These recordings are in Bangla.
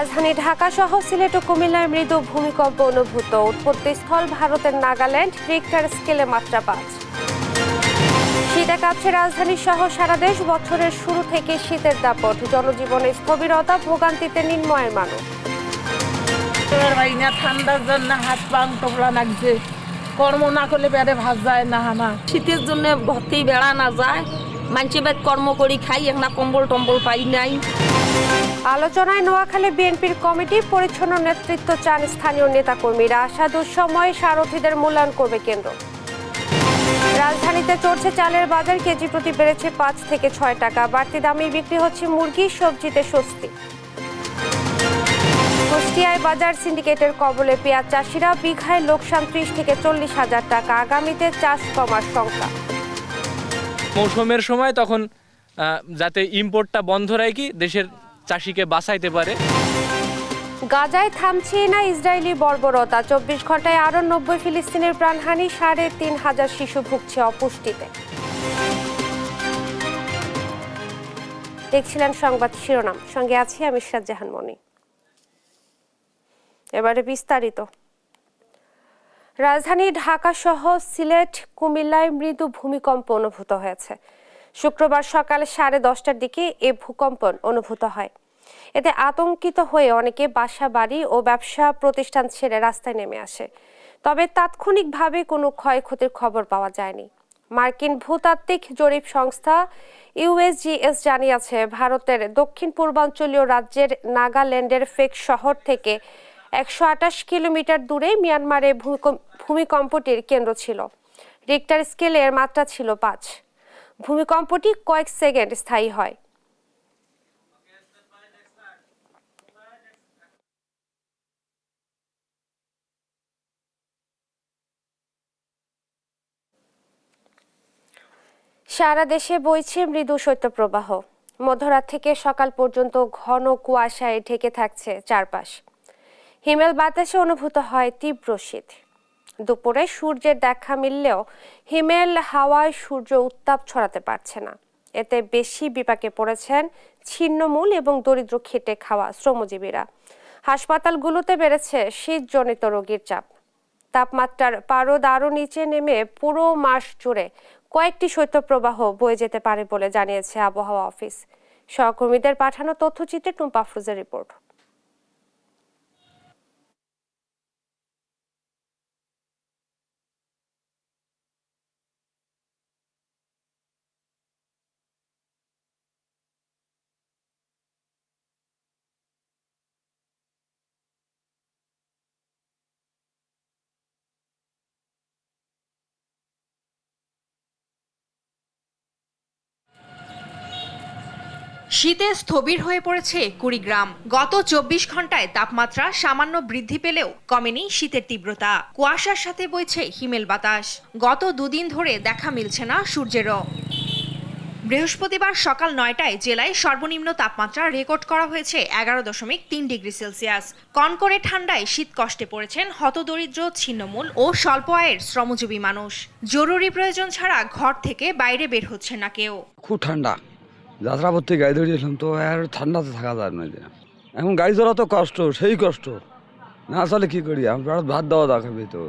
রাজধানী ঢাকা সহ সিলেট ও কুমিল্লায় মৃদু ভূমিকম্প অনুভূত। উৎপত্তিস্থল ভারতের নাগাল্যান্ড, রিক্টার স্কেলে মাত্রা ৫। শীতে কাঁপছে রাজধানী সহ সারা দেশ। বছরের শুরু থেকে শীতের দাপট, জনজীবনে স্থবিরতা, ভোগান্তিতে নির্ময়ের মানুষ। ঠান্ডার জন্য হাত পাং তোলা লাগছে, কর্ম না করলে পেটে ভাত যায় না। আমার শীতের জন্য ভর্তি বেড়া না যায়, মানছি বেদ কর্ম করি খাই, একটা কম্বল টম্বল পাই নাই। আলোচনায় নোয়াখালী বিএনপির কমিটি, পরিচ্ছন্ন নেতৃত্ব চান স্থানীয় নেতাকর্মীরা। আশা দুঃসময়ে সারথীদের মূল্যায়ন করবে কেন্দ্র। রাজধানীতে চড়ছে চালের বাজার, কেজি প্রতি বেড়েছে ৫ থেকে ৬ টাকা। বাড়তি দামে বিক্রি হচ্ছে মুরগি, সবজিতে স্বস্তি। কুষ্টিয়ায় বাজার সিন্ডিকেটের কবলে পেঁয়াজ চাষিরা, বিঘায় লোকসান ৩০ থেকে ৪০ হাজার টাকা। আগামীতে চাষ কমার শঙ্কা। মৌসুমের সময় তখন যাতে ইম্পোর্টটা বন্ধ রাখি, দেশের চাষিকে বাঁচাইতে পারে। গাজায় থামছে না ইসরায়েলি বর্বরতা। ২৪ ঘন্টায় আরও ৯০ ফিলিস্তিনের প্রাণহানি, ৩৫০০ শিশু ভুগছে অপুষ্টিতে। দেখছিলেন সংবাদ শিরোনাম, সঙ্গে আছি আমি ইশরাত জাহান মনি। এবারে বিস্তারিত। রাজধানী ঢাকা সহ সিলেট, কুমিল্লায় মৃদু ভূমিকম্প অনুভূত হয়েছে। শুক্রবার সকাল 10:30টার দিকে এ ভূকম্পন অনুভূত হয়। এতে আতঙ্কিত হয়ে অনেকে বাসা বাড়ি ও ব্যবসা প্রতিষ্ঠান ছেড়ে রাস্তায় নেমে আসে। তবে তাৎক্ষণিকভাবে কোনো ক্ষয়ক্ষতির খবর পাওয়া যায়নি। মার্কিন ভূতাত্ত্বিক জরিপ সংস্থা ইউএসজিএস জানিয়েছে, ভারতের দক্ষিণ পূর্বাঞ্চলীয় রাজ্যের নাগাল্যান্ডের ফেক শহর থেকে ১২৮ কিলোমিটার দূরে মিয়ানমারে ভূমিকম্পটির কেন্দ্র ছিল। রিক্টার স্কেলে এর মাত্রা ছিল ৫। ভূমিকম্পটি কয়েক সেকেন্ড স্থায়ী হয়। সারা দেশে বইছে মৃদু শৈত্যপ্রবাহ। মধ্যরাত থেকে সকাল পর্যন্ত ঘন কুয়াশায় ঢেকে থাকছে চারপাশ। হিমেল বাতাসে অনুভূত হয় তীব্র শীত। দুপুরে সূর্যের দেখা মিললেও হিমেল হাওয়ায় সূর্য উত্তাপ ছড়াতে পারছে না। এতে বেশি বিপাকে পড়েছেন ছিন্নমূল এবং দরিদ্র খেটে খাওয়া শ্রমজীবীরা। হাসপাতালগুলোতে বেড়েছে শীতজনিত রোগীর চাপ। তাপমাত্রার পারদ আরও নিচে নেমে পুরো মাস জুড়ে কয়েকটি শৈত্যপ্রবাহ বয়ে যেতে পারে বলে জানিয়েছে আবহাওয়া অফিস। সহকর্মীদের পাঠানো তথ্যচিত্রে টুম্পা আফরোজের রিপোর্ট। শীতে স্থবির হয়ে পড়েছে কুড়িগ্রাম। গত ২৪ ঘন্টায় তাপমাত্রা সামান্য বৃদ্ধি পেলেও কমেনি শীতের তীব্রতা। কুয়াশার সাথে বইছে হিমেল বাতাস। গত দুদিন ধরে দেখা মিলছে না সূর্যেরও। বৃহস্পতিবার সকাল ৯টায় জেলায় সর্বনিম্ন তাপমাত্রা রেকর্ড করা হয়েছে ১১.৩ ডিগ্রি সেলসিয়াস। কনকনে ঠান্ডায় শীত কষ্টে পড়েছেন হতদরিদ্র, ছিন্নমূল ও স্বল্প আয়ের শ্রমজীবী মানুষ। জরুরি প্রয়োজন ছাড়া ঘর থেকে বাইরে বের হচ্ছে না কেউ। খুব ঠান্ডা, যাত্রাপথে গাড়ি ধরিয়েছিলাম তো আর ঠান্ডাতে থাকা যায় না। এখন গাড়ি চলা তো কষ্ট, সেই কষ্ট না চলে কি করি। আমার ভাত দেওয়া খাবি তো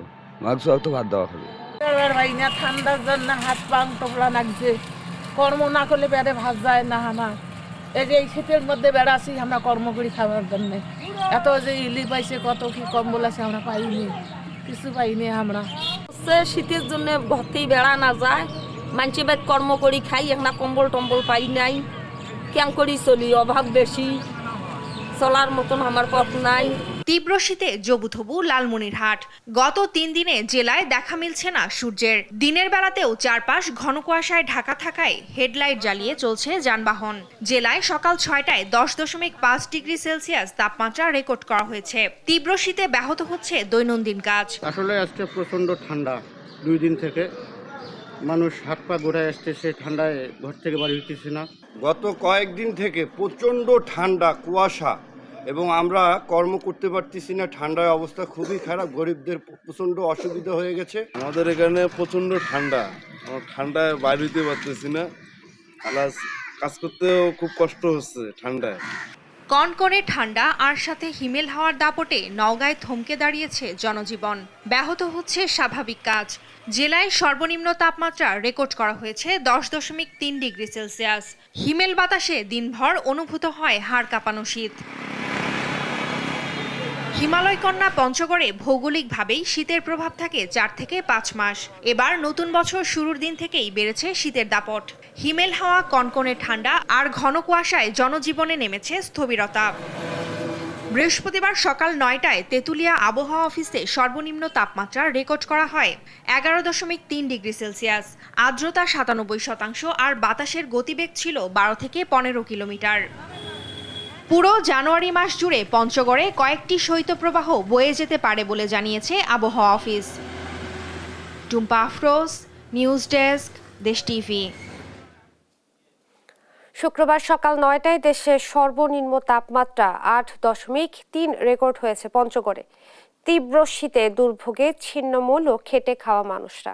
মাংস তো ভাত দেওয়া খাবি। ঠান্ডার জন্য হাত পাং তোলা লাগছে, কর্ম না করলে পেটে ভাত যায় না। আমার এই যে এই শীতের মধ্যে বেড়াচ্ছি আমরা কর্ম করি খাবার জন্য। এত যে ইলি পাইছে, কত কি কম্বল আছে আমরা পাইনি, কিছু পাইনি আমরা। শীতের জন্য ভর্তি বেড়া না যায়, মানছি বেদ কর্ম করি খাই, একটা কম্বল টম্বল পাই নাই। কেন করি চলি, অভাব বেশি, চলার মতন আমার পথ নাই। তীব্র শীতে জবুথবু লালমনিরহাট। গত ৩ দিনে জেলায় দেখা মিলছে না সূর্যের। দিনের বেলাতেও চারপাশ ঘন কুয়াশায় ঢাকা থাকায় হেডলাইট জ্বালিয়ে চলছে যানবাহন। জেলায় সকাল ৬টায় ১০.৫ ডিগ্রি সেলসিয়াস তাপমাত্রা রেকর্ড করা হয়েছে। তীব্র শীতে ব্যাহত হচ্ছে দৈনন্দিন কাজ। আসলে আজকে প্রচণ্ড ঠান্ডা, ২ দিন থেকে মানুষ হাত পা গোড়ায় আসছে, সে ঠান্ডায় ঘর থেকে বাড়ি হইতেছে না। গত কয়েকদিন থেকে প্রচণ্ড ঠান্ডা, কুয়াশা, এবং আমরা কর্ম করতে পারতেছি না। ঠান্ডার অবস্থা খুবই খারাপ, গরিবদের প্রচণ্ড অসুবিধা হয়ে গেছে। আমাদের এখানে প্রচণ্ড ঠান্ডা, ঠান্ডায় বাইরে হইতে পারতেছি না, প্লাস কাজ করতেও খুব কষ্ট হচ্ছে ঠান্ডায়। কনকনে ঠান্ডা আর সাথে হিমেল হাওয়ার দাপটে নওগাঁয় থমকে দাঁড়িয়েছে জনজীবন। ব্যাহত হচ্ছে স্বাভাবিক কাজ। জেলায় সর্বনিম্ন তাপমাত্রা রেকর্ড করা হয়েছে 10.3 ডিগ্রি সেলসিয়াস। হিমেল বাতাসে দিনভর অনুভূত হয় হাড় কাঁপানো শীত। হিমালয় কন্যা পঞ্চগড়ে ভৌগোলিকভাবেই শীতের প্রভাব থাকে 4 থেকে 5 মাস। এবার নতুন বছর শুরুর দিন থেকেই বেড়েছে শীতের দাপট। হিমেল হাওয়া, কনকনে ঠান্ডা আর ঘন কুয়াশায় জনজীবনে নেমেছে স্থবিরতা। বৃহস্পতিবার সকাল 9টায় তেঁতুলিয়া আবহাওয়া অফিসে সর্বনিম্ন তাপমাত্রা রেকর্ড করা হয় 11.3 ডিগ্রি সেলসিয়াস। আর্দ্রতা 97% আর বাতাসের গতিবেগ ছিল 12 থেকে 15 কিলোমিটার। পুরো জানুয়ারি মাস জুড়ে পঞ্চগড়ে কয়েকটি শৈত্যপ্রবাহ বয়ে যেতে পারে বলে জানিয়েছে আবহাওয়া office. Tumpa Afroz, news desk, দেশ টিভি। শুক্রবার সকাল 9টায় দেশের সর্বনিম্ন তাপমাত্রা 8.3 রেকর্ড হয়েছে পঞ্চগড়ে। তীব্র শীতে দুর্ভোগে ছিন্নমূল ও খেটে খাওয়া মানুষরা।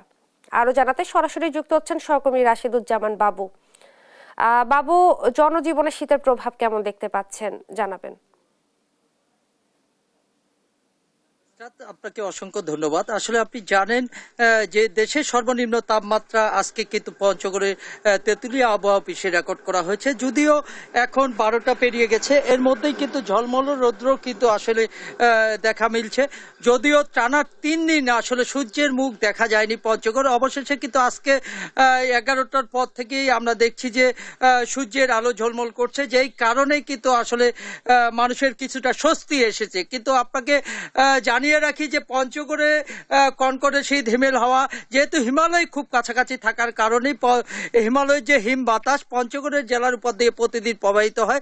আরো জানাতে সরাসরি যুক্ত হচ্ছেন সহকর্মী রাশিদুজ্জামান বাবু। বাবু, জনজীবনে শীতের প্রভাব কেমন দেখতে পাচ্ছেন জানাবেন। আপনাকে অসংখ্য ধন্যবাদ। আসলে আপনি জানেন যে দেশের সর্বনিম্ন তাপমাত্রা আজকে কিন্তু পঞ্চগড়ে তেঁতুলিয়া আবহাওয়া অফিসে রেকর্ড করা হয়েছে। যদিও এখন 12টা পেরিয়ে গেছে, এর মধ্যেই কিন্তু ঝলমল রৌদ্র কিন্তু আসলে দেখা মিলছে। যদিও টানা 3 দিন আসলে সূর্যের মুখ দেখা যায়নি পঞ্চগড়ে। অবশেষে কিন্তু আজকে 11টার পর থেকেই আমরা দেখছি যে সূর্যের আলো ঝলমল করছে, যেই কারণে কিন্তু আসলে মানুষের কিছুটা স্বস্তি এসেছে। কিন্তু আপনাকে জানিয়ে রাখি যে পঞ্চগড়ে কনকনে শীত, হিমেল হাওয়া, যেহেতু হিমালয় খুব কাছাকাছি থাকার কারণে হিমালয়ের যে হিম বাতাস পঞ্চগড়ের জেলার উপর দিয়ে প্রতিদিন প্রবাহিত হয়,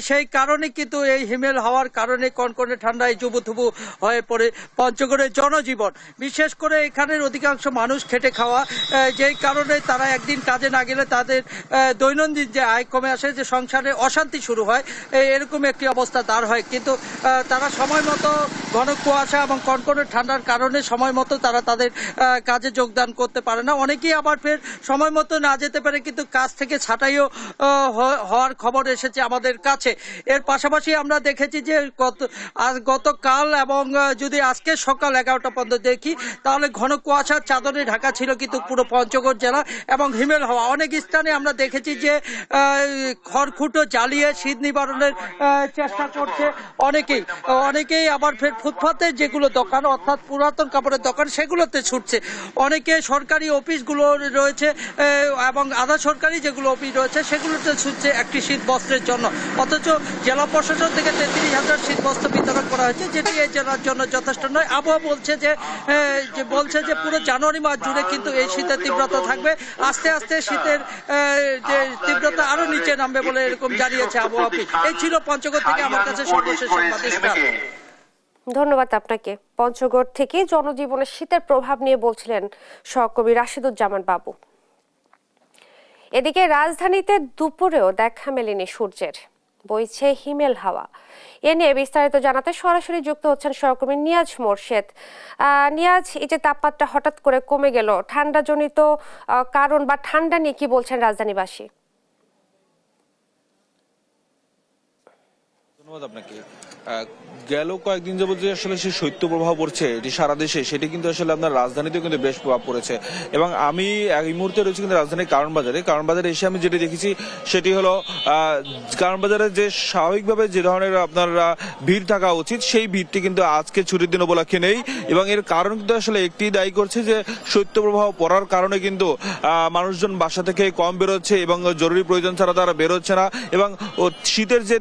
সেই কারণে কিন্তু এই হিমেল হাওয়ার কারণে কনকনে ঠান্ডায় জুবুথুবু হয়ে পড়ে পঞ্চগড়ের জনজীবন। বিশেষ করে এখানের অধিকাংশ মানুষ খেটে খাওয়া, যেই কারণে তারা একদিন কাজে না গেলে তাদের দৈনন্দিন যে আয় কমে আসে, যে সংসারে অশান্তি শুরু হয়, এরকম একটি অবস্থা দাঁড় হয়। কিন্তু তারা সময় মতো ঘন কুয়াশা এবং কনকনে ঠান্ডার কারণে সময় মতো তারা তাদের কাজে যোগদান করতে পারে না। অনেকেই আবার ফের সময় মতো না যেতে পারে, কিন্তু কাজ থেকে ছাঁটাইও হওয়ার খবর এসেছে আমাদের কাছে। এর পাশাপাশি আমরা দেখেছি যে গতকাল এবং যদি আজকে সকাল 11টা পর্যন্ত দেখি, তাহলে ঘন কুয়াশার চাদরে ঢাকা ছিল কিন্তু পুরো পঞ্চগড় জেলা এবং হিমেল হাওয়া। অনেক স্থানে আমরা দেখেছি যে খড়কুটো জ্বালিয়ে শীত নিবারণের চেষ্টা করছে অনেকেই আবার ফের ফুটপাতে যেগুলো দোকান, অর্থাৎ পুরাতন কাপড়ের দোকান, সেগুলোতে ছুটছে। অনেকে সরকারি অফিসগুলো রয়েছে এবং আধা সরকারি যেগুলো অফিস রয়েছে সেগুলোতে ছুটছে একটি শীত বস্ত্রের জন্য। অথচ জেলা প্রশাসন থেকে 33,000 শীত বস্ত্র বিতরণ করা হয়েছে, যেটি এই জেলার জন্য যথেষ্ট নয়। আবহাওয়া বলছে যে পুরো জানুয়ারি মাস জুড়ে কিন্তু এই শীতের তীব্রতা থাকবে। আস্তে আস্তে শীতের যে তীব্রতা আরো নিচে নামবে বলে এরকম জানিয়েছে আবহাওয়া অফিস। এই ছিল পঞ্চগড় থেকে আমার কাছে সর্বশেষ সংবাদ। ধন্যবাদ আপনাকে। পঞ্চগড় থেকে জনজীবনে শীতের প্রভাব নিয়ে বলছিলেন সহকর্মী রাশিদুজ্জামান বাবু। এদিকে রাজধানীতে দুপুরেও দেখা মেলেনি সূর্যের, বইছে হিমেল হাওয়া। এ নিয়ে বিস্তারিত জানাতে সরাসরি যুক্ত হচ্ছেন সহকর্মী নিয়াজ মোরশেদ। নিয়াজ, এই যে তাপমাত্রা হঠাৎ করে কমে গেল, ঠান্ডাজনিত কারণ বা ঠান্ডা নিয়ে কি বলছেন রাজধানীবাসী? ধন্যবাদ আপনাকে। গেল কয়েকদিন যাবত যে আসলে সেই শৈত্য প্রভাব পড়ছে এটি সারা দেশে, সেটি কিন্তু আসলে আপনার রাজধানীতেও কিন্তু বেশ প্রভাব পড়েছে। এবং আমি এই মুহূর্তে রয়েছি কিন্তু রাজধানীর কারণ বাজারে এসে আমি যেটি দেখেছি সেটি হলো কারণ বাজারে যে স্বাভাবিকভাবে যে ধরনের আপনার ভিড় থাকা উচিত, সেই ভিড়টি কিন্তু আজকে ছুটির দিন উপলক্ষে নেই। এবং এর কারণ কিন্তু আসলে একটি দায়ী করছে যে শৈত্য প্রভাব পড়ার কারণে কিন্তু মানুষজন বাসা থেকে কম বেরোচ্ছে এবং জরুরি প্রয়োজন ছাড়া তারা বেরোচ্ছে না। এবং শীতের যে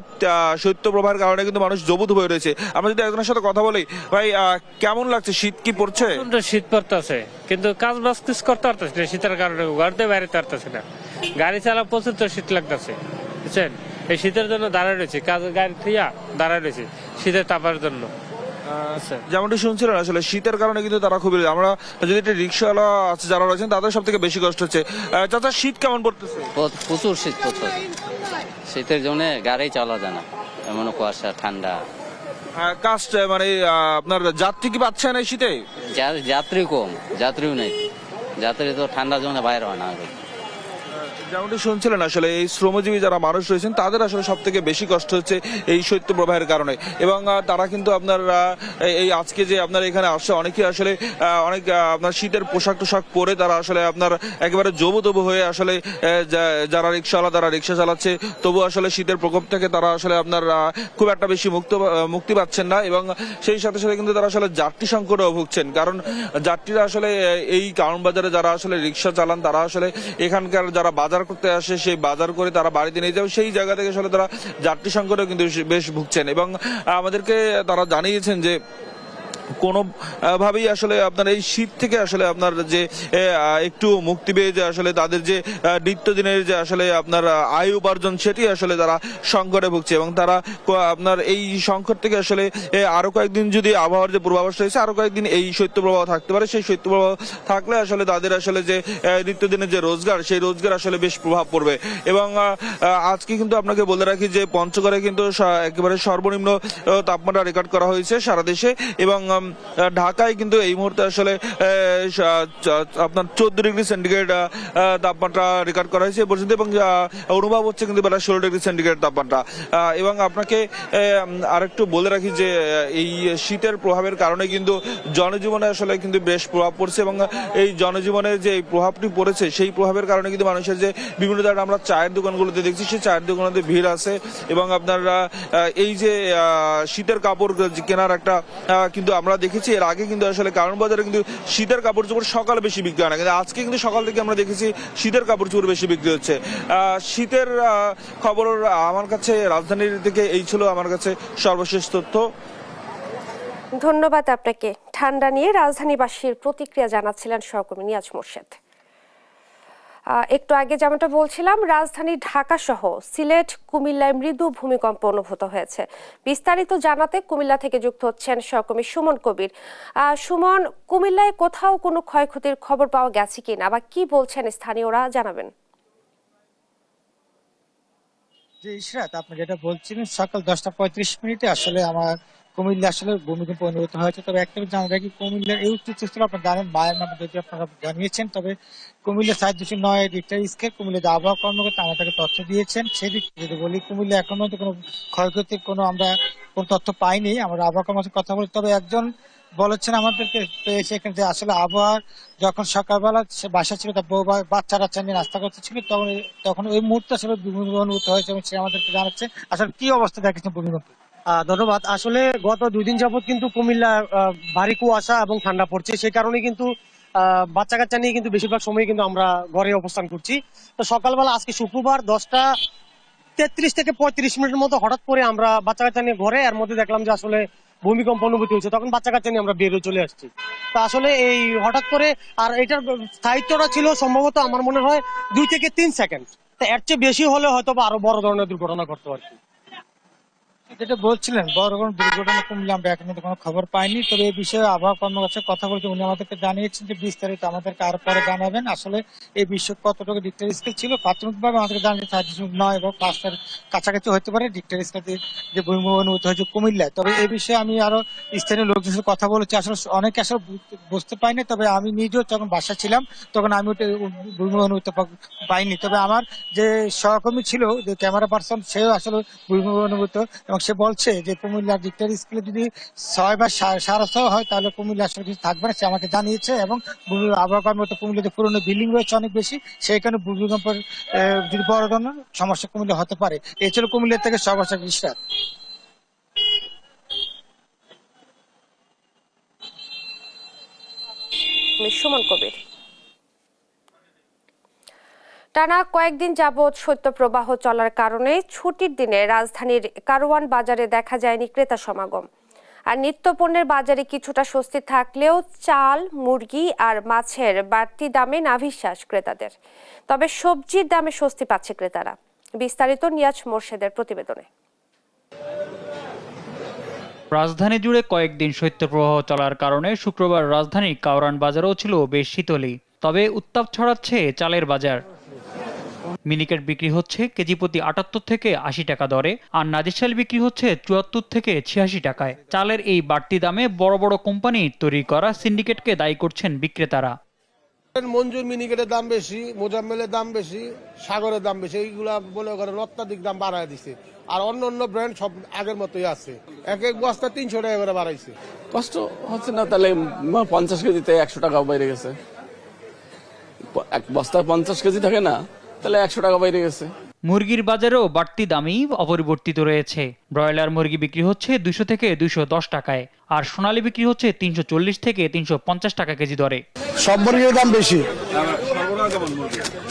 শৈত্য প্রবাহের কারণে কিন্তু মানুষ জবুত হয়ে রয়েছে। আমরা যদি একজনের সাথে কথা বলি, ভাই কেমন লাগছে, শীত কি পড়ছে? শীত পড়তেছে, কিন্তু কাজ বাজ কিছু করতে পারতেছে না শীতের কারণে, ঘরতে বাইরে পারতেছে না। গাড়ি চালা প্রচুর তো শীত লাগতেছে, বুঝছেন? এই শীতের জন্য দাঁড়ায় রয়েছে, কাজ গাড়ি থিয়া দাঁড়ায় রয়েছে শীতের তাপার জন্য। যেমনটি শুনছিলেন আসলে শীতের কারণে কিন্তু তারা খুবই, আমরা যদি একটা রিক্সাওয়ালা আছে যারা রয়েছেন তাদের সব থেকে বেশি কষ্ট হচ্ছে। চাচা, শীত কেমন পড়তেছে? প্রচুর শীত পড়ছে, শীতের জন্য গাড়ি চালা যায় না, এমন কুয়াশা ঠান্ডা। কাস্ট মানে আপনার যাত্রী কি পাচ্ছে না এই শীতে? যাত্রী কম, যাত্রীও নেই, যাত্রী তো ঠান্ডার জন্য বাইরে হয় না। যেমনটি শুনছিলেন আসলে এই শ্রমজীবী যারা মানুষ রয়েছেন তাদের আসলে সব থেকে বেশি কষ্ট হচ্ছে এই শৈত্যপ্রবাহের কারণে, এবং তারা কিন্তু আপনার এই আজকে যে আপনার এখানে আসছে অনেকে আসলে অনেক আপনার শীতের পোশাক টোশাক পরে তারা আসলে আপনার একেবারে জবুতবু হয়ে আসলে যারা রিক্সাওয়ালা তারা রিক্সা চালাচ্ছে, তবু আসলে শীতের প্রকোপ থেকে তারা আসলে আপনার খুব একটা বেশি মুক্তি পাচ্ছেন না, এবং সেই সাথে সাথে কিন্তু তারা আসলে যাত্রী সংকটেও ভুগছেন। কারণ যাত্রীরা আসলে এই কারণ বাজারে যারা আসলে রিক্সা চালান তারা আসলে এখানকার যারা বাজার করতে আসে সেই বাজার করে তারা বাড়িতে নিয়ে যাবে, সেই জায়গা থেকে আসলে তারা যাত্রী সংকটেও কিন্তু বেশ ভুগছেন। এবং আমাদেরকে তারা জানিয়েছেন যে কোনোভাবেই আসলে আপনার এই শীত থেকে আসলে আপনার যে একটু মুক্তি পেয়ে যে আসলে তাদের যে নিত্যদিনের যে আসলে আপনার আয় উপার্জন সেটি আসলে তারা সংকটে ভুগছে, এবং তারা আপনার এই সংকট থেকে আসলে আরো কয়েকদিন যদি আবহাওয়ার যে পূর্বাভাস রয়েছে আরো কয়েকদিন এই শৈত্যপ্রবাহ থাকতে পারে, সেই শৈত্যপ্রবাহ থাকলে আসলে তাদের আসলে যে নিত্যদিনের যে রোজগার সেই রোজগার আসলে বেশ প্রভাব পড়বে। এবং আজকে কিন্তু আপনাকে বলে রাখি যে পঞ্চগড়ে কিন্তু একেবারে সর্বনিম্ন তাপমাত্রা রেকর্ড করা হয়েছে সারা দেশে, এবং ঢাকায় কিন্তু এই মুহূর্তে আসলে আপনার 14 ডিগ্রি সেন্টিগ্রেড তাপমাত্রা রেকর্ড করা হয়েছে পর্যন্ত, এবং অনুভব হচ্ছে কিন্তু বেলা 16 ডিগ্রি সেন্টিগ্রেড তাপমাত্রা। এবং আপনাকে আরেকটু বলে রাখি যে এই শীতের প্রভাবের কারণে কিন্তু জনজীবনে আসলে কিন্তু বেশ প্রভাব পড়ছে, এবং এই জনজীবনের যে প্রভাবটি পড়েছে সেই প্রভাবের কারণে কিন্তু মানুষের যে বিভিন্ন ধরনের আমরা চায়ের দোকানগুলোতে দেখছি সেই চায়ের দোকানগুলোতে ভিড় আছে, এবং আপনারা এই যে শীতের কাপড় কেনার একটা কিন্তু আমরা দেখেছি এর আগে কিন্তু আসলে কারণ বাজারে কিন্তু শীতের কাপড় চোপড় সকালে বেশি বিক্রি হয় না, কিন্তু আজকে কিন্তু সকাল থেকে আমরা দেখেছি শীতের কাপড় চোপড় বেশি বিক্রি হচ্ছে। শীতের খবর আমার কাছে রাজধানীর থেকে এই ছিল আমার কাছে সর্বশেষ তথ্য। ধন্যবাদ আপনাকে। ঠান্ডা নিয়ে রাজধানীবাসীর প্রতিক্রিয়া জানাচ্ছিলেন সহকর্মী নিয়াজ মোর্শেদ। একটু আগে যেমনটা বলছিলাম, রাজধানী ঢাকা সহ সিলেট, কুমিল্লায় মৃদু ভূমিকম্প অনুভূত হয়েছে। বিস্তারিত জানাতে কুমিল্লা থেকে যুক্ত হচ্ছেন সহকর্মী সুমন কবির। সুমন, কুমিল্লায় কোথাও কোনো ক্ষয়ক্ষতির খবর পাওয়া গেছে কিনা বা কি বলছেন স্থানীয়রা, জানাবেন। যে ইশরাত, আপনি যেটা বলছিলেন সকাল 10:35 আসলে আমার কুমিল্লা আসলে ভূমিকম্প অনুভূত হয়েছে। তবে একটা জানা যায় কি, কুমিল্লার এই উচ্চস্থল আপনারা জানেন মায়ের নামে যদি আপনারা জানিয়েছেন, তবে কুমিল্লা 7.9 রিক্টার স্কেল কুমিল্লা আবহাওয়া কর্মকর্তা আমাদেরকে তথ্য দিয়েছেন। সেদিক যদি বলি, কুমিল্লা এখন পর্যন্ত কোনো ক্ষয়ক্ষতির আমরা কোনো তথ্য পাইনি। আমরা আবহাওয়া কর্মকর্তার কথা বলি, তবে একজন বলেছেন আমাদেরকে পেয়েছে এখানে যে আসলে আবহাওয়ার যখন সকালবেলা সে বাসা ছিল তার বউ বাচ্চা নিয়ে নাস্তা করতেছিল, তখন ওই মুহূর্তে আসলে ভূমিকম্প অনুভূত হয়েছে, এবং সে আমাদেরকে জানাচ্ছে আসলে কি অবস্থা দেখেছেন ভূমিকম্প। ধন্যবাদ। আসলে গত 2 দিন যাবত কিন্তু কুমিল্লা ভারী কুয়াশা এবং ঠান্ডা পড়ছে, সেই কারণে কিন্তু বাচ্চা কাচ্চা নিয়ে কিন্তু বেশিরভাগ সময় কিন্তু আমরা ঘরে অবস্থান করছি। তো সকালবেলা আজকে শুক্রবার 10:33 থেকে 35 মিনিটের মতো হঠাৎ করে আমরা বাচ্চা কাচ্চা নিয়ে ঘরে, এর মধ্যে দেখলাম যে আসলে ভূমিকম্প অনুভূতি হচ্ছে, তখন বাচ্চা কাচ্চা নিয়ে আমরা বেরিয়ে চলে আসছি। তো আসলে এই হঠাৎ করে, আর এটার স্থায়িত্বটা ছিল সম্ভবত আমার মনে হয় 2 থেকে 3 সেকেন্ড। তো এর চেয়ে বেশি হলে হয়তো আরো বড় ধরনের দুর্ঘটনা ঘটতে পারত। যেটা বলছিলেন বড় কোনো দুর্ঘটনা কুমিল্লা আমরা এখন কোনো খবর পাইনি, তবে এই বিষয়ে আবহাওয়া কর্মকর্তার কথা বলতে উনি আমাদেরকে জানিয়েছেন যে বিস্তারিত আমাদেরকে আরো পরে জানাবেন। আসলে এই বিষয় কতটুকু রিক্টার স্কেল ছিল প্রাথমিকভাবে আমাদেরকে জানিয়ে 7.9 এবং 5টার কাছাকাছি হতে পারে রিক্টার স্কেল যে ভূমিকম্প অনুভূত হয়েছে কুমিল্লায়। তবে এই বিষয়ে আমি আরো স্থানীয় লোকজনের সাথে কথা বলেছি, আসলে অনেকে আসলে বুঝতে পাইনি, তবে আমি নিজেও যখন বাসা ছিলাম তখন আমি ওটা ভূমিকম্প অনুভূত পাইনি। তবে আমার যে সহকর্মী ছিল, যে ক্যামেরা পার্সন, সেও আসলে ভূমিকম্প অনুভূত, এবং সে বলছে যে কুমিল্লার রিক্টার স্কেলে যদি 6 বা 6.5 হয় তাহলে কুমিল্লা আসলে কিছু থাকবে না, সে আমাকে জানিয়েছে। এবং আবহাওয়া কর্মকর্তা কুমিল্লাতে পুরনো বিল্ডিং রয়েছে অনেক বেশি, সেই কারণে ভূমিকম্পের যদি বড় ধরনের সমস্যা কুমিল্লা হতে পারে। এই ছিল কুমিল্লা থেকে সর্বশেষ ইশরাত। সুমন কবির। টানা কয়েকদিন যাবৎ শৈত্যপ্রবাহ চলার কারণে ছুটির দিনে রাজধানীর কারওয়ান বাজারে দেখা যায়নি ক্রেতা সমাগম। আর নিত্যপণ্যের বাজারে কিছুটা স্বস্তি থাকলেও চাল, মুরগি আর মাছের বাড়তি দামে নাভিশ্বাস ক্রেতাদের। তবে সবজির দামে স্বস্তি পাচ্ছে ক্রেতারা। বিস্তারিত নিয়াজ মোর্শেদের প্রতিবেদনে। রাজধানী জুড়ে কয়েকদিন শৈত্যপ্রবাহ চলার কারণে শুক্রবার রাজধানীর কারওয়ান বাজারও ছিল বেশ শীতলই। তবে উত্তাপ ছড়াচ্ছে চালের বাজার। মিনিকেট বিক্রি হচ্ছে কেজি প্রতি 78 থেকে 80 টাকা দরে, আর নাজির চাল বিক্রি হচ্ছে 74 থেকে 86 টাকায়। চালের এই বাড়তি দামে বড় বড় কোম্পানি তৈরি করা সিন্ডিকেটকে দায়ী করছেন বিক্রেতারা। মঞ্জুর মিনিকেটের দাম বেশি, মোজাম্মেলের দাম বেশি, সাগরের দাম বেশি, এইগুলা মনে করেন অত্যাধিক দাম বাড়ায় দিছে। আর অন্য অন্য ব্র্যান্ড সব আগের মতোই আছে। এক এক বস্তা 300 টাকা করে বাড়াইছে। কষ্ট হচ্ছে না তাহলে 50 কেজিতে 100 টাকা বাইরে গেছে। এক বস্তা 50 কেজি থাকে না, তাহলে 100 টাকা বাইরে গেছে। মুরগির বাজারেও বাড়তি দামই অপরিবর্তিত রয়েছে। ব্রয়লার মুরগি বিক্রি হচ্ছে 200 থেকে 210 টাকায়, আর সোনালী বিক্রি হচ্ছে 340 থেকে 350 টাকা কেজি দরে। সব মুরগির দাম বেশি।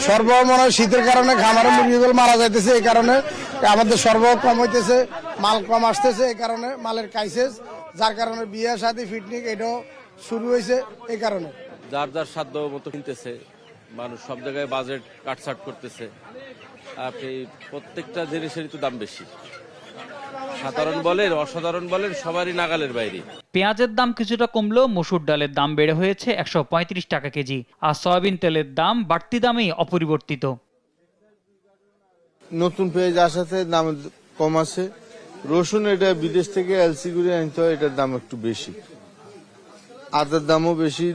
সর্ব মনে হয় শীতের কারণে খামারের মুরগিগুলো মারা যাইতেছে, এই কারণে আমাদের সর্ব কম হইতেছে, মাল কম আসতেছে, এই কারণে মালের ক্রাইসিস, যার কারণে বিয়ে শাদী পিকনিক এটাও শুরু হয়েছে এই কারণে। যার যার সাধ্য মতো কিনতেছে, মানুষ সব জায়গায় বাজেট কাটছাট করতেছে। আপনি প্রত্যেকটা জিনিসেরই তো দাম বেশি, সাধারণ বলেন অসাধারণ বলেন সবারই নাগালের বাইরে। পেঁয়াজের দাম কিছুটা কমলেও মসুর ডালের দাম বেড়ে হয়েছে 135 টাকা কেজি, আর সয়াবিন তেলের দাম বাড়তি দামেই অপরিবর্তিত। নতুন পেঁয়াজ আসাতে দাম কম আছে। রসুন এটা বিদেশ থেকে এলসি করে আনতে হয়, এটার দাম একটু বেশি। আদার দামও বেশি,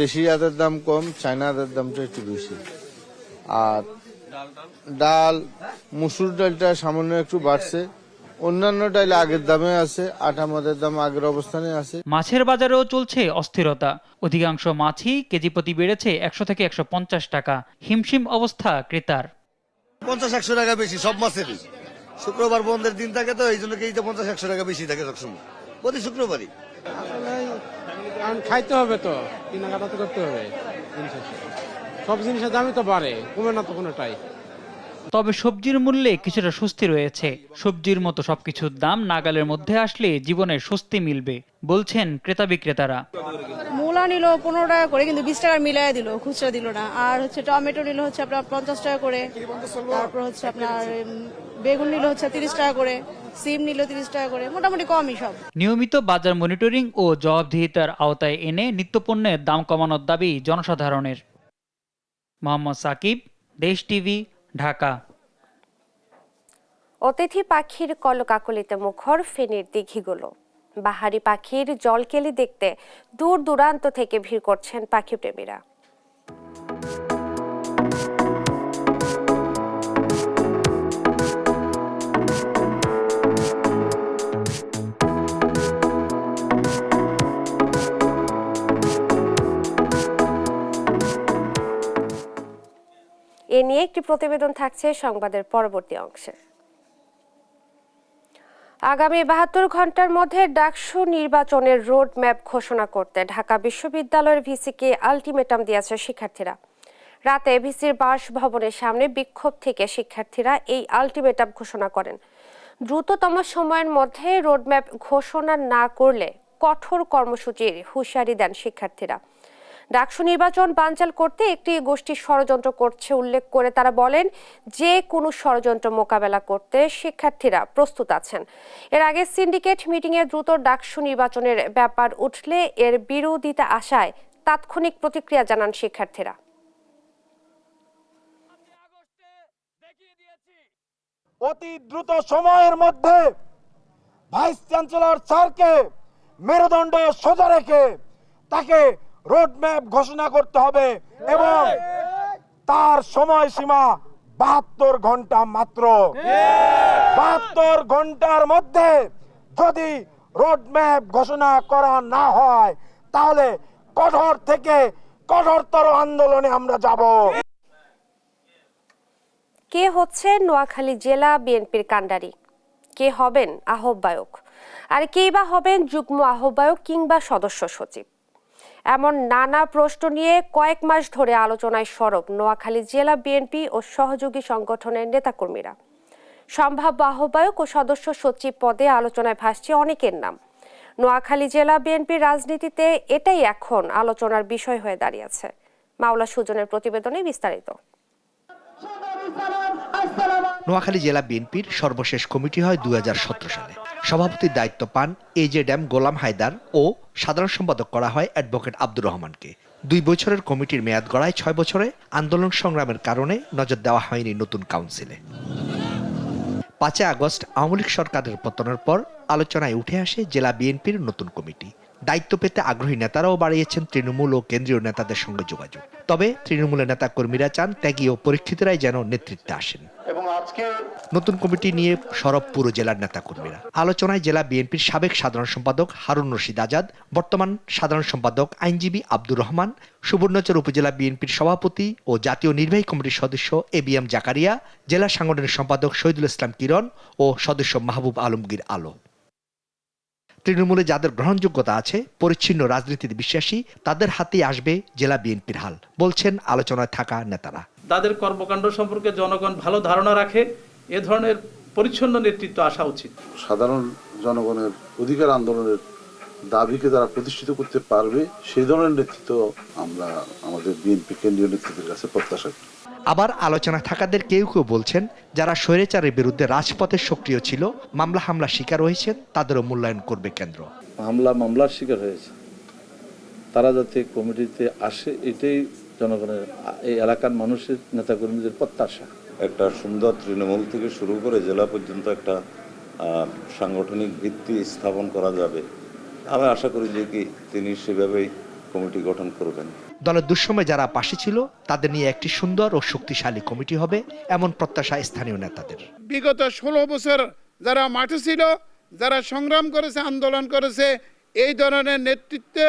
দেশি আদার দাম কম, চায়না আদার দামটা একটু বেশি। আর ডাল, মসুর ডালটা সামান্য একটু বাড়ছে, অন্যান্য ডাল আগের দামে আছে, আটা মদের দাম আগের অবস্থানে আছে। মাছের বাজারেও চলছে অস্থিরতা। অধিকাংশ মাছই কেজি প্রতি বেড়েছে 100 থেকে 150 টাকা। হিমশিম অবস্থা ক্রেতার। 50-100 টাকা বেশি সব মাছেরই। শুক্রবার বন্ধের দিন থাকে তো, এই জন্য কেজিতে 50-100 টাকা বেশি থাকে সবসময়, প্রতি শুক্রবারই। খাইতে হবে তো, কেনাকাটা তো করতে হবে। সব জিনিসের দামই তো বাড়ে, কমে না তো কোনোটাই। তবে সবজির মূল্যে কিছুটা স্বস্তি রয়েছে। সবজির মতো সবকিছুর দাম নাগালের মধ্যে আসলে জীবনে স্বস্তি মিলবে বলছেন ক্রেতা বিক্রেতারা। মূলা নিল 15 টাকা করে, কিন্তু 20 টাকার মিলাই দিল, খুচরা দিল না। আর হচ্ছে টমেটো নিল হচ্ছে আপনার 50 টাকা করে, তারপর হচ্ছে আপনার বেগুন নিল হচ্ছে 30 টাকা করে, সিম নিল 30 টাকা করে, মোটামুটি কমই সব। নিয়মিত বাজার মনিটরিং ও জবাবদিহিতার আওতায় এনে নিত্যপণ্যের দাম কমানোর দাবি জনসাধারণের। মোহাম্মদ সাকিব, দেশ টিভি, ঢাকা। অতিথি পাখির কলকাকলিতে মুখর ফেনীর দিঘিগুলো। বাহারি পাখির জলকেলি দেখতে দূর দূরান্ত থেকে ভিড় করছেন পাখিপ্রেমীরা। এ নিয়ে একটি প্রতিবেদন থাকছে সংবাদের পরবর্তী অংশে। আগামী 72 ঘন্টার মধ্যে ডাকসু নির্বাচনের রোড ম্যাপ ঘোষণা করতে ঢাকা বিশ্ববিদ্যালয়ের ভিসিকে আলটিমেটাম দিয়েছে শিক্ষার্থীরা। রাতে ভিসির বাসভবনের সামনে বিক্ষোভ থেকে শিক্ষার্থীরা এই আলটিমেটাম ঘোষণা করেন। দ্রুততম সময়ের মধ্যে রোডম্যাপ ঘোষণা না করলে কঠোর কর্মসূচির হুঁশিয়ারি দেন শিক্ষার্থীরা। ডাকসু নির্বাচন বানচাল করতে একটি গোষ্ঠী ষড়যন্ত্র করছে উল্লেখ করে তারা বলেন, যে কোনো ষড়যন্ত্র মোকাবেলা করতে শিক্ষার্থীরা প্রস্তুত আছেন। এর আগে সিন্ডিকেট মিটিংয়ে দ্রুত ডাকসু নির্বাচনের ব্যাপার উঠলে এর বিরোধিতা আশায় তাৎক্ষণিক প্রতিক্রিয়া জানান শিক্ষার্থীরা। অতি দ্রুত সময়ের মধ্যে ভাইস চ্যান্সেলর স্যারকে মেরুদণ্ড সোজা রেখে তাকে রোডম্যাপ ঘোষণা করতে হবে এবং তার সময়সীমা 72 ঘন্টা মাত্র। 72 ঘন্টার মধ্যে যদি রোডম্যাপ ঘোষণা করা না হয় তাহলে কঠোর থেকে কঠোরতর আন্দোলনে আমরা যাব। কে হচ্ছে নোয়াখালী জেলা বিএনপির কাণ্ডারি? কে হবেন আহ্বায়ক? আর কেই বা হবেন যুগ্ম আহ্বায়ক কিংবা সদস্য সচিব? এমন নানা প্রশ্ন নিয়ে কয়েক মাস ধরে আলোচনায় সরব নোয়াখালী জেলা বিএনপি ও সহযোগী সংগঠনের নেতাকর্মীরা। সম্ভাব্য আহ্বায়ক ও সদস্য সচিব পদে আলোচনায় ভাসছে অনেকের নাম। নোয়াখালী জেলা বিএনপির রাজনীতিতে এটাই এখন আলোচনার বিষয় হয়ে দাঁড়িয়েছে। মাওলা সুজনের প্রতিবেদনে বিস্তারিত। নোয়াখালী জেলা বিএনপির সর্বশেষ কমিটি হয় 2017 সালে। সভাপতির দায়িত্ব পান AZ-M গোলাম হায়দার ও সাধারণ সম্পাদক করা হয় অ্যাডভোকেট আব্দুর রহমানকে। 2 বছরের কমিটির মেয়াদ গড়ায় 6 বছরে। আন্দোলন সংগ্রামের কারণে নজর দেওয়া হয়নি নতুন কাউন্সিলে। 5 আগস্ট আওয়ামী লীগ সরকারের পতনের পর আলোচনায় উঠে আসে জেলা বিএনপির নতুন কমিটি। দায়িত্ব পেতে আগ্রহী নেতারাও বাড়িয়েছেন তৃণমূল ও কেন্দ্রীয় নেতাদের সঙ্গে যোগাযোগ। তবে তৃণমূলের নেতা কর্মীরা চান ত্যাগী ও পরীক্ষিতরাই যেন নেতৃত্বে আসেন। নতুন কমিটি নিয়ে সরব পুরো জেলার নেতাকর্মীরা। আলোচনায় জেলা বিএনপির সাবেক সাধারণ সম্পাদক হারুন রশিদ আজাদ, বর্তমান সাধারণ সম্পাদক আইনজীবী আব্দুর রহমান, সুবর্ণচর উপজেলা বিএনপির সভাপতি ও জাতীয় নির্বাহী কমিটির সদস্য ABM জাকারিয়া, জেলা সাংগঠনিক সম্পাদক শহীদুল ইসলাম কিরণ ও সদস্য মাহবুব আলমগীর আলো। তৃণমূলে যাদের গ্রহণযোগ্যতা আছে, পরিচ্ছন্ন রাজনীতিতে বিশ্বাসী, তাদের হাতেই আসবে জেলা বিএনপির হাল, বলছেন আলোচনায় থাকা নেতারা। তাদের কর্মকাণ্ড সম্পর্কে জনগণ ভালো ধারণা রাখে, এ ধরনের পরিচ্ছন্ন নেতৃত্ব আসা উচিত। সাধারণ জনগণের অধিকার আন্দোলনের দাবিকে তারা প্রতিষ্ঠিত করতে পারবে, সেই ধরনের নেতৃত্ব আমরা আমাদের বিএনপি কেন্দ্রীয় নেতৃত্বের কাছে প্রত্যাশা করি। আবার আলোচনা থাকাদের কেউ কেউ বলছেন, যারা স্বৈরাচারের বিরুদ্ধে রাজপথে সক্রিয় ছিল, হামলা শিকার হয়েছেন, তাদেরও মূল্যায়ন করবে কেন্দ্র। মামলার শিকার হয়েছে, তারা যাতে কমিটিতে আসে, এটাই জনগণের, এই এলাকার মানুষের নেতাকর্মীদের প্রত্যাশা। একটা সুন্দর তৃণমূল থেকে শুরু করে জেলা পর্যন্ত একটা সাংগঠনিক ভিত্তি স্থাপন করা যাবে। আমি আশা করি যে তিনি সেভাবেই কমিটি গঠন করবেন। দলের দুঃসময় যারা পাশে ছিল, তাদের নিয়ে একটি সুন্দর ও শক্তিশালী কমিটি হবে, এমন প্রত্যাশা স্থানীয় নেতাদের। বিগত 16 বছর যারা মাঠে ছিল, যারা সংগ্রাম করেছে, আন্দোলন করেছে, এই ধরনের নেতৃত্বে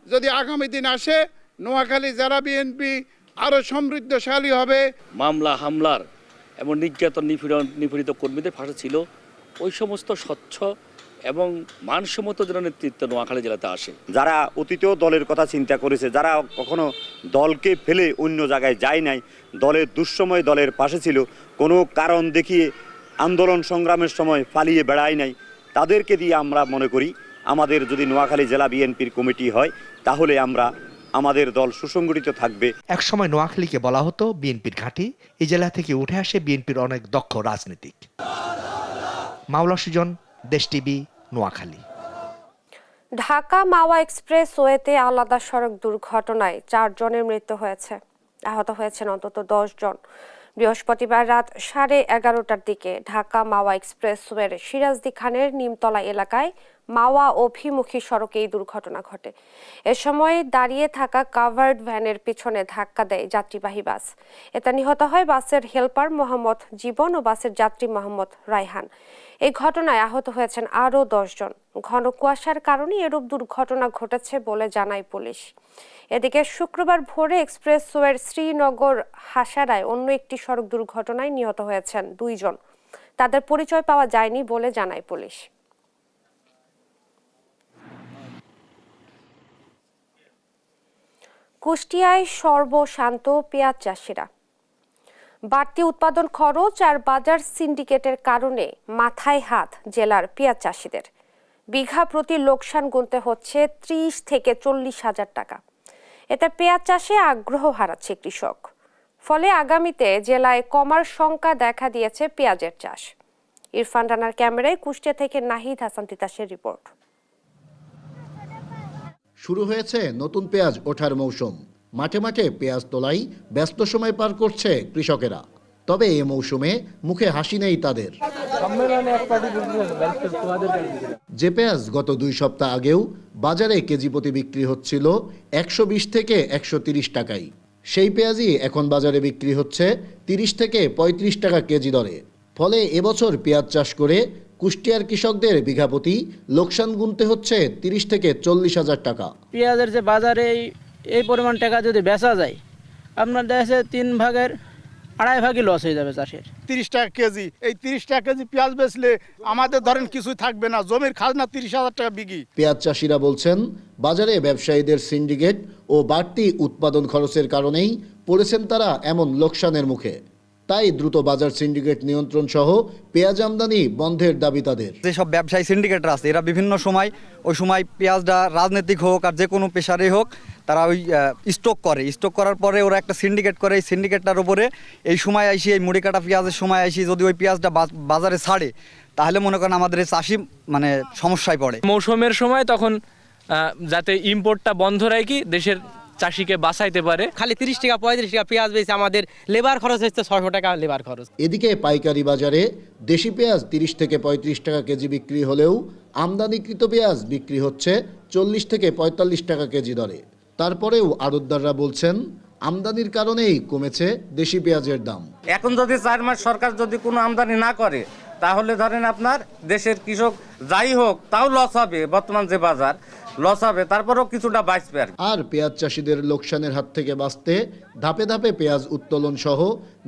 যদি আগামী দিন আসে, নোয়াখালী জেলা বিএনপি আরো সমৃদ্ধশালী হবে। মামলা হামলার এবং নির্যাতন নিপীড়িত কর্মীদের পাশে ছিল ওই সমস্ত স্বচ্ছ এবং মানসম্মত যেন নেতৃত্ব নোয়াখালী জেলাতে আসে। যারা অতীতেও দলের কথা চিন্তা করেছে, যারা কখনো দলকে ফেলে অন্য জায়গায় যায় নাই, দলের দুঃসময় দলের পাশে ছিল, কোনো কারণ দেখিয়ে আন্দোলন সংগ্রামের সময় পালিয়ে বেড়ায় নাই, তাদেরকে দিয়ে আমরা মনে করি আমাদের যদি নোয়াখালী জেলা বিএনপির কমিটি হয়, তাহলে আমাদের দল সুসংগঠিত থাকবে। একসময় নোয়াখালীকে বলা হতো বিএনপির ঘাঁটি, এই জেলা থেকে উঠে আসে বিএনপির অনেক দক্ষ রাজনীতিক। মাওলা সুজন, দেশ টিভি, নোয়াখালী। ঢাকা মাওয়া এক্সপ্রেসওয়েতে আলাদা সড়ক দুর্ঘটনায় 4 জনের মৃত্যু হয়েছে, আহত হয়েছেন অন্তত 10 জন। বৃহস্পতিবার রাত 11:30টার দিকে ঢাকা মাওয়া এক্সপ্রেসওয়ের সিরাজদি খানের নিমতলা এলাকায় মাওয়া অভিমুখী সড়কে এই দুর্ঘটনা ঘটে। এ সময় দাঁড়িয়ে থাকা কাভার্ড ভ্যানের পিছনে ধাক্কা দেয় যাত্রীবাহী বাস। এতে নিহত হয় বাসের হেলপার মোহাম্মদ জীবন ও বাসের যাত্রী মোহাম্মদ রায়হান। এই ঘটনায় আহত হয়েছেন আরও 10 জন। ঘন কুয়াশার কারণে এরূপ দুর্ঘটনা ঘটেছে বলে জানায় পুলিশ। এদিকে শুক্রবার ভোরে এক্সপ্রেসওয়ের শ্রীনগর হাসারায় অন্য একটি সড়ক দুর্ঘটনায় নিহত হয়েছেন 2 জন। তাদের পরিচয় পাওয়া যায়নি বলে জানায় পুলিশ। কুষ্টিয়ায় সর্বশান্ত পেঁয়াজ চাষিরা। বাড়তি উৎপাদন খরচ আর বাজার সিন্ডিকেটের কারণে মাথায় হাত জেলার পেঁয়াজ চাষিদের। বিঘা প্রতি লোকসান গুনতে হচ্ছে 30 থেকে 40 হাজার টাকা। এতে পেঁয়াজ চাষে আগ্রহ হারাচ্ছে কৃষক। ফলে আগামীতে জেলায় কমার শঙ্কা দেখা দিয়েছে পেঁয়াজের চাষ। ইরফান রানার ক্যামেরায় কুষ্টিয়া থেকে নাহিদ হাসান তিতাসের রিপোর্ট। শুরু হয়েছে নতুন পেঁয়াজ ওঠার মৌসুম। মাঠে মাঠে পেঁয়াজ তোলাই ব্যস্ত সময় পার করছে কৃষকেরা। তবে এই মৌসুমে মুখে হাসি নেই তাদের। যে পেঁয়াজ গত 2 সপ্তাহ আগেও বাজারে কেজি প্রতি বিক্রি হচ্ছিল 120 থেকে 130 টাকায়, সেই পেঁয়াজই এখন বাজারে বিক্রি হচ্ছে 30 থেকে 35 টাকা কেজি দরে। ফলে এবছর পেঁয়াজ চাষ করে কুষ্টিয়ার কৃষকদের বিঘা প্রতি লোকসান গুনতে হচ্ছে 30 থেকে 40 হাজার টাকা। পেঁয়াজের যে বাজারে এই পরিমাণ টাকা যদি বেচা যায়, আপনার দেশে 3 ভাগের 2.5 ভাগই লস হয়ে যাবে চাষের। 30 টাকা কেজি, এই 30 টাকা কেজি পেঁয়াজ বেচলে আমাদের ধরেন কিছুই থাকবে না, জমির খাজনা 30 হাজার টাকা বিঘি। পেঁয়াজ চাষিরা বলছেন, বাজারে ব্যবসায়ীদের সিন্ডিকেট ও বাড়তি উৎপাদন খরচের কারণেই পড়েছেন তারা এমন লোকসানের মুখে। তাই দ্রুত বাজার সিন্ডিকেট নিয়ন্ত্রণ সহ পেঁয়াজ আমদানি বন্ধের দাবি তাদের। যেসব ব্যবসায়ী সিন্ডিকেটরা আছে, এরা বিভিন্ন সময় ওই সময় পেঁয়াজটা রাজনৈতিক হোক আর যে কোনো পেশারই হোক, তারা ওই স্টক করার পরে ওরা একটা সিন্ডিকেট করে। এই সিন্ডিকেটটার উপরে এই সময় আইসি, এই মুড়ি কাটা পেঁয়াজের সময় আইসি যদি ওই পেঁয়াজটা বাজারে ছাড়ে, তাহলে মনে করেন আমাদের এই চাষি সমস্যায় পড়ে। মৌসুমের সময় তখন যাতে ইম্পোর্টটা বন্ধ রাখি, দেশের চাষিকে বাঁচাইতে পারে। খালি 30 টাকা 35 টাকা পেঁয়াজ বেচে আমাদের লেবার খরচ হচ্ছে 600 টাকা লেবার খরচ। এদিকে পাইকারি বাজারে দেশি পেঁয়াজ 30 থেকে 35 টাকা কেজি বিক্রি হলেও আমদানিকৃত পেঁয়াজ বিক্রি হচ্ছে 40 থেকে 45 টাকা কেজি দরে। তারপরেও আড়তদাররা বলছেন আমদানির কারণেই কমেছে দেশি পেঁয়াজের দাম। এখন যদি 4 মাস সরকার যদি কোনো আমদানি না করে তাহলে ধরেন আপনার দেশের কৃষক যাই হোক তাও লস হবে, বর্তমান যে বাজার লস হবে, তারপরেও কিছুটা বাঁচবে। আর পেঁয়াজ চাষিদের লোকসানের হাত থেকে বাঁচতে ধাপে ধাপে পেঁয়াজ উত্তোলন সহ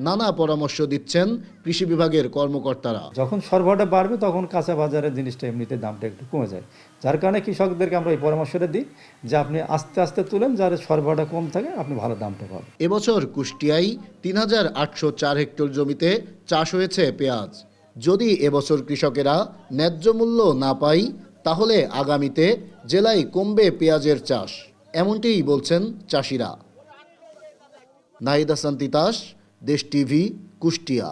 নানা পরামর্শ দিচ্ছেন কৃষি বিভাগের কর্মকর্তারা। যখন সরবরাহটা বাড়বে তখন কাঁচা বাজারের জিনিসটা এমনিতে দামটা একটু কমে যায়, যার কারণে কৃষকদেরকে আমরা এই পরামর্শটা দিই যে আপনি আস্তে আস্তে তুলেন, যার সরবরাহটা কম থাকে আপনি ভালো দামটা পাবেন। এবছর কুষ্টিয়ায় ৩,৮০৪ হেক্টর জমিতে চাষ হয়েছে পেঁয়াজ। যদি এবছর কৃষকেরা ন্যায্য মূল্য না পায় তাহলে আগামীতে জেলায় কমবে পেঁয়াজের চাষ, এমনটিই বলছেন চাষিরা। নাহিদ হাসান তিতাস, দেশ টিভি, কুষ্টিয়া।